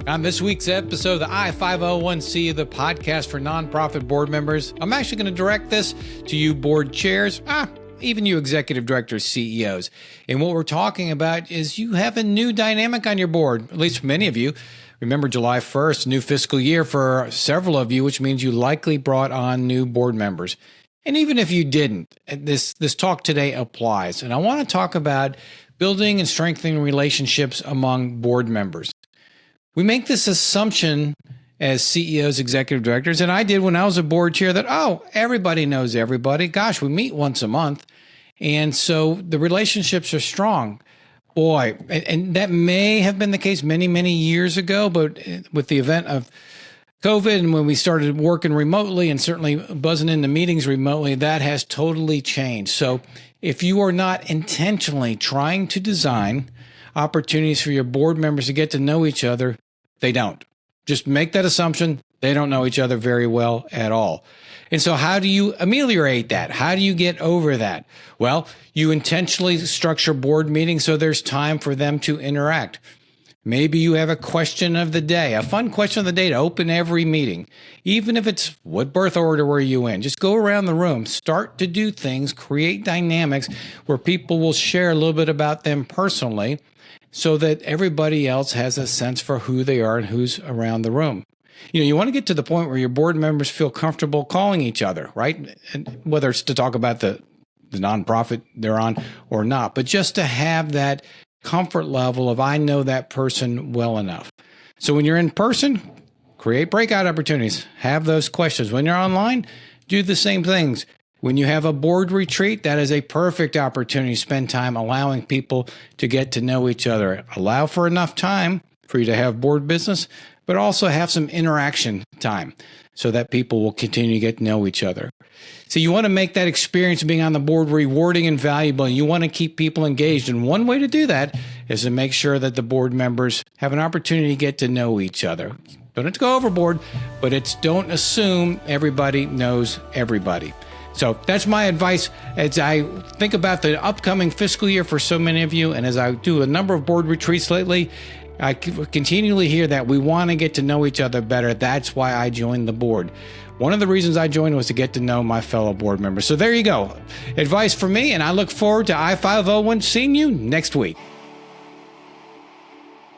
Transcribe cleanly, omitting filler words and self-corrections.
On this week's episode of the I-501C, the podcast for nonprofit board members, I'm actually going to direct this to you board chairs, even you executive directors, CEOs. And what we're talking about is you have a new dynamic on your board, at least for many of you. Remember July 1st, new fiscal year for several of you, which means you likely brought on new board members. And even if you didn't, this talk today applies. And I want to talk about building and strengthening relationships among board members. We make this assumption as CEOs, executive directors, and I did when I was a board chair that, everybody knows everybody. Gosh, we meet once a month. And so the relationships are strong. Boy, and that may have been the case many, many years ago, but with the event of COVID and when we started working remotely and certainly buzzing into meetings remotely, that has totally changed. So if you are not intentionally trying to design opportunities for your board members to get to know each other, they don't. Just make that assumption. They don't know each other very well at all. And so how do you ameliorate that? How do you get over that? Well, you intentionally structure board meetings so there's time for them to interact. Maybe you have a question of the day, a fun question of the day to open every meeting. Even if it's what birth order were you in? Just go around the room, start to do things, create dynamics where people will share a little bit about them personally so that everybody else has a sense for who they are and who's around the room. You want to get to the point where your board members feel comfortable calling each other, right? And whether it's to talk about the nonprofit they're on or not, but just to have that comfort level of, I know that person well enough. So when you're in person, create breakout opportunities, have those questions. When you're online, do the same things. When you have a board retreat, that is a perfect opportunity to spend time allowing people to get to know each other. Allow for enough time for you to have board business, but also have some interaction time so that people will continue to get to know each other. So you want to make that experience of being on the board rewarding and valuable, and you want to keep people engaged. And one way to do that is to make sure that the board members have an opportunity to get to know each other. Don't have to go overboard, but don't assume everybody knows everybody. So that's my advice as I think about the upcoming fiscal year for so many of you. And as I do a number of board retreats lately, I continually hear that we want to get to know each other better. That's why I joined the board. One of the reasons I joined was to get to know my fellow board members. So there you go. Advice for me, and I look forward to I-501 seeing you next week.